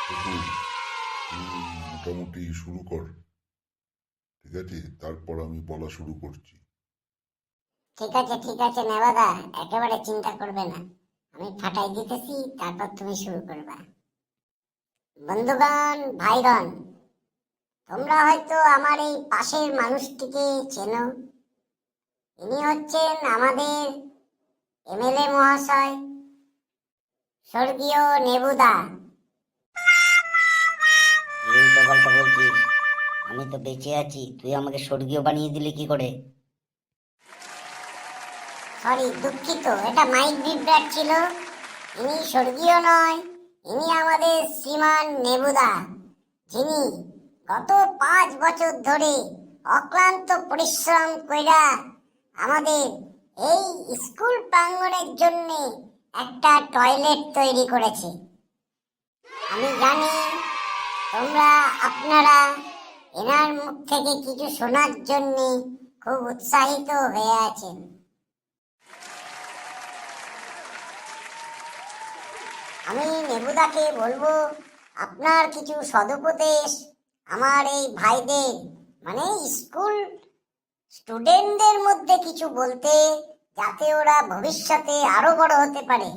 দেখু, মোটামুটি শুরু কর। ঠিক আছে, তারপর আমি বলা শুরু করছি। ঠিক আছে নেবাদা, একেবারে চিন্তা করবে না। আমি ফাটাই দিতেছি, তারপর তুমি শুরু করবা। বন্ধুগণ, ভাইগণ, তোমরা হয়তো আমার এই পাশের মানুষটিকে চেনো। ইনি হচ্ছেন আমাদের এমএলএ মহাশয়, স্বর্গীয় নেবুদা। কি উল্টো পাল্টা বলছিস? আমি তো বেঁচে আছি, তুই আমাকে স্বর্গীয় বানিয়ে দিলি কি করে? সরি, দুঃখিত, এটা মাইক বিভ্রাট ছিল। ইনি স্বর্গীয় নয়, ইনি আমাদের শ্রীমান নেবুদা, যিনি গত 5 বছর ধরে অক্লান্ত পরিশ্রম কইরা আমাদের এই স্কুল প্রাঙ্গণের জন্য একটা টয়লেট তৈরি করেছে। আমি জানি আপনারা এনার মুখ থেকে কিছু শোনার জন্য খুব উৎসাহিত হয়ে আছেন। আমি নেবুদাকে বলবো, আপনার কিছু সদুপদেশ আমার এই ভাইদের, মানে স্কুল স্টুডেন্টদের মধ্যে কিছু বলতে, যাতে ওরা ভবিষ্যতে আরো বড় হতে পারে।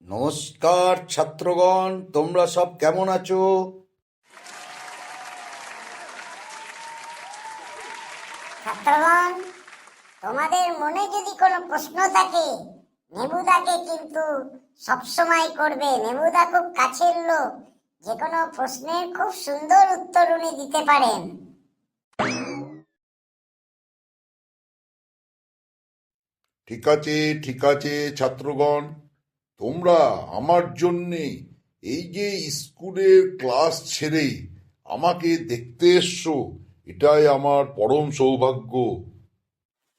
নমস্কার ছাত্রগণ, তোমরা সব কেমন আছো? ছাত্রগণ, তোমাদের মনে যদি কোনো প্রশ্ন থাকে, নেবুদাকে কিন্তু সবসময় করবে। নেবুদা খুব কাছের লোক, যে কোনো প্রশ্নের খুব সুন্দর উত্তর উনি দিতে পারেন। ঠিক আছে ছাত্রগণ, তোমরা আমার জন্যে এই যে স্কুলের ক্লাস ছেড়ে আমাকে দেখতে এসছো, এটাই আমার পরম সৌভাগ্য।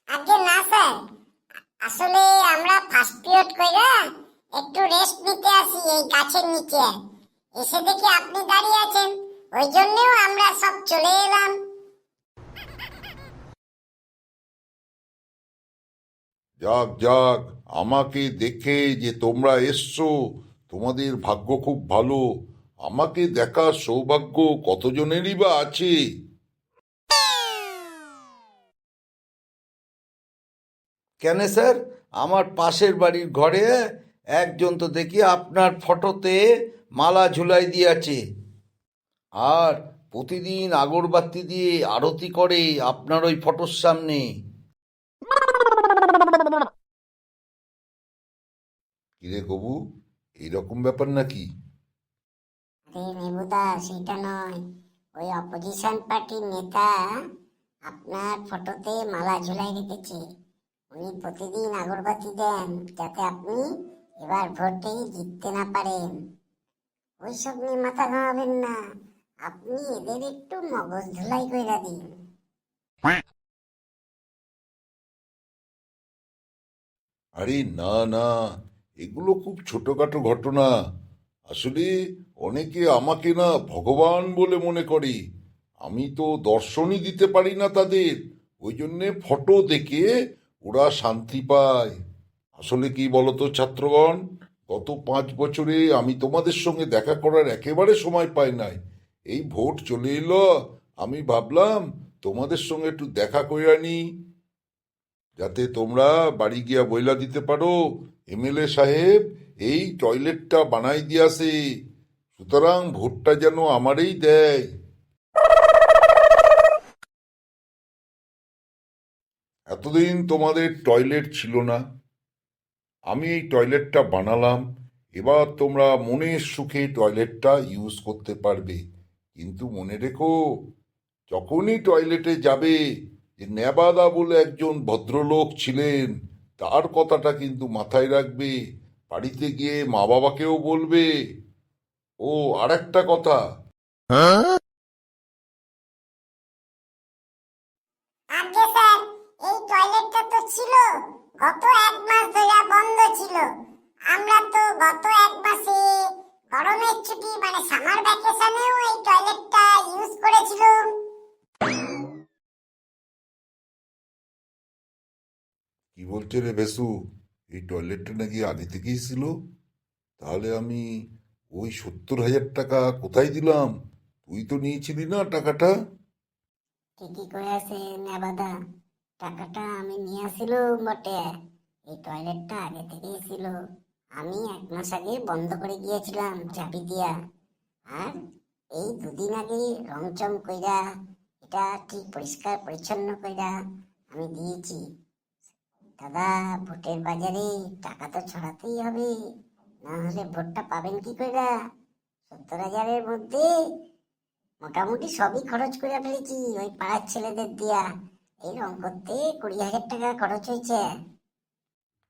আগে না স্যার, আসলে আমরা ফার্স্ট পিরিয়ড কইরা একটু রেস্ট নিতে আসি এই গাছের নিচে। এসে দেখি আপনি দাঁড়িয়ে আছেন, ওই জন্যও আমরা সব চলে এলাম। যাক যাক, আমাকে দেখে যে তোমরা এসছো, তোমাদের ভাগ্য খুব ভালো। আমাকে দেখার সৌভাগ্য কতজনেরই বা আছে। কেন স্যার, আমার পাশের বাড়ির ঘরে একজন তো দেখি আপনার ফটোতে মালা ঝুলাই দিয়েছে, আর প্রতিদিন আগরবাতি দিয়ে আরতি করে আপনার ওই ফটোর সামনে। কিরে কবু, এইরকম ব্যাপার নাকি? আরে নেবুদা, সেটা নয়, ওই অপোজিশন পার্টির নেতা আপনার ফটোতে মালা ঝুলাই রেখেছে। উনি প্রতিদিন আগরবাতি দেন, যাতে আপনি এবার ভোটেই জিততে না পারেন। ওইসব নিয়ে মাথা ঘামাবেন না, আপনি এদের একটু মগজ ধুলাই কইরা দিন। আরে না না, এগুলো খুব ছোটখাটো ঘটনা। আসলে অনেকে আমাকে না ভগবান বলে মনে করে। আমি তো দর্শনই দিতে পারি না তাদের, ওই জন্যে ফটো দেখে ওরা শান্তি পায়। আসলে কি বলতো ছাত্রগণ, গত 5 বছরে আমি তোমাদের সঙ্গে দেখা করার একেবারে সময় পাই নাই। এই ভোট চলে এলো, আমি ভাবলাম তোমাদের সঙ্গে একটু দেখা কইরা নি, যাতে তোমরা বাড়ি গিয়া বইলা দিতে পারো এমএলএ সাহেব এই টয়লেটটা বানাই দিয়াছে, সুতরাং ভোটটা যেন আমারই দেয়। এতদিন তোমাদের টয়লেট ছিল না, আমি এই টয়লেটটা বানালাম। এবার তোমরা মনের সুখে টয়লেটটা ইউজ করতে পারবে। কিন্তু মনে রেখো, যখনই টয়লেটে যাবে, যে নেবাদা বলে একজন ভদ্রলোক ছিলেন, তার কথাটা কিন্তু মাথায় রাখবে। বাড়িতে গিয়ে মা বাবাকেও বলবে। ও, আর একটা কথা, আগে স্যার, এই টয়লেটটা তো ছিল গত 1 মাস ধরে বন্ধ ছিল। আমরা তো গত 1 মাসে গরমের ছুটি মানে সামার ভ্যাকেশনেও এই টয়লেটটা ইউজ করেছিলাম। কি বলছে রে বেসু? এই টয়লেটটা নাকি আগে থেকেই ছিল। তাহলে আমি ওই 70,000 টাকা কোথায় দিলাম? তুই তো নিয়েছিলি না টাকাটা? ঠিকই করে আছে নেবাদা, টাকাটা আমি নিয়ে আসিল বটে। এই টয়লেটটা আগে থেকেই ছিল, আমি 1 মাস আগে বন্ধ করে গিয়েছিলাম চাবি দিয়া। আর এই 2 দিন আগে রং চং কইরা এটা ঠিক পরিষ্কার পরিচ্ছন্ন কইরা আমি দিয়েছি। দাদা, ভোটের বাজারে টাকা তো ছড়াতেই হবে, না হলে ভোটটা পাবেন কি কইরা? 70,000-এর মধ্যে মোটামুটি সবই খরচ করে ফেলেছি ওই পাড়ার ছেলেদের দিয়া। এই রং করতে 20,000 টাকা খরচ হয়েছে।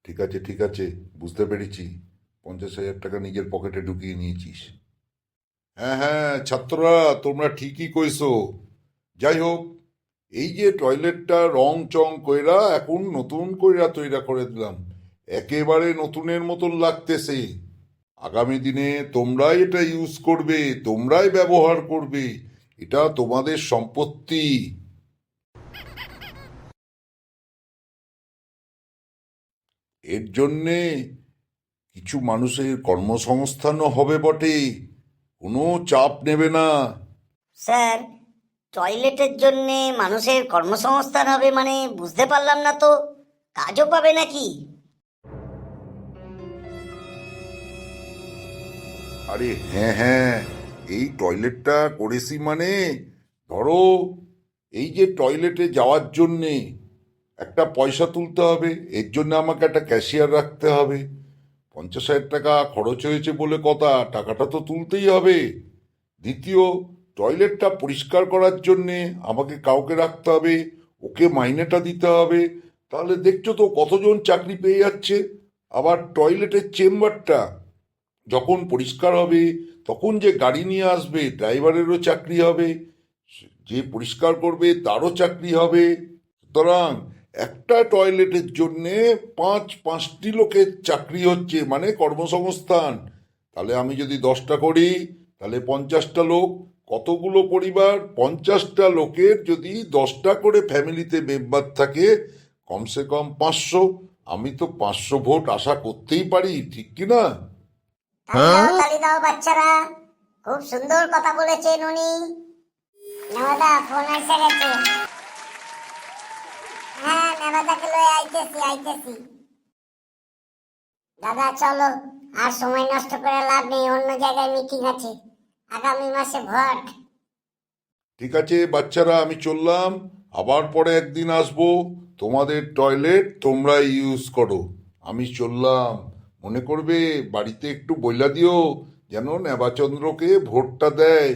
ঠিক আছে, বুঝতে পেরেছি। 50,000 টাকা নিজের পকেটে ঢুকিয়ে নিয়েছিস। হ্যাঁ হ্যাঁ, ছাত্ররা তোমরা ঠিকই কইছো। যাই হোক, এই যে টয়লেটটা রং চং কইরা এখন নতুন কইরা তৈরা করে দিলাম, একেবারে নতুনের মতন লাগতেছে। আগামী দিনে তোমরাই এটা ইউজ করবে, তোমরাই ব্যবহার করবে, এটা তোমাদের সম্পত্তি। এর জন্যে কিছু মানুষের কর্মসংস্থানও হবে বটে, কোনো চাপ নেবে না। স্যার, টয়লেটের জন্যে মানুষের কর্মসংস্থান হবে মানে বুঝতে পারলাম না তো, কাজও পাবে নাকি? আরে হ্যাঁ হ্যাঁ, এই টয়লেটটা করেছি মানে, ধরো এই যে টয়লেটে যাওয়ার জন্যে একটা পয়সা তুলতে হবে, এর জন্য আমাকে একটা ক্যাশিয়ার রাখতে হবে। 50,000 টাকা খরচ হয়েছে বলে কথা, টাকাটা তো তুলতেই হবে। দ্বিতীয়, টয়লেটটা পরিষ্কার করার জন্যে আমাকে কাউকে রাখতে হবে, ওকে মাইনেটা দিতে হবে। তাহলে দেখছো তো কতজন চাকরি পেয়ে যাচ্ছে। আবার টয়লেটের চেম্বারটা যখন পরিষ্কার হবে, তখন যে গাড়ি নিয়ে আসবে ড্রাইভারেরও চাকরি হবে, যে পরিষ্কার করবে তারও চাকরি হবে। সুতরাং একটা টয়লেটের জন্যে পাঁচটি লোকের চাকরি হচ্ছে, মানে কর্মসংস্থান। তাহলে আমি যদি 10টা করি, তাহলে 50টা লোক, কতগুলো পরিবার? 50টা লোকের যদি 10টা করে ফ্যামিলিতে মেম্বার থাকে, কমসে কম 500। আমি তো 500 ভোট আশা করতেই পারি, ঠিক কি না? তালি দাও বাচ্চারা, খুব সুন্দর কথা বলেছেন উনি। নেবাদা, ফোন এসে গেছে। হ্যাঁ, নেবাদাকে লয়ে আইতেছি। দাদা চলো, আর সময় নষ্ট করে লাভ নেই, অন্য জায়গায় মিটিং আছে, আগামী মাসে ভোট। ঠিক আছে বাচ্চারা, আমি চললাম। আবার পরে একদিন আসবো, তোমাদের টয়লেট তোমরা ইউজ করো। আমি চললাম। মনে করবে বাড়িতে একটু বইলা দিও যেন নেবাচন্দ্রকে ভোটটা দেয়।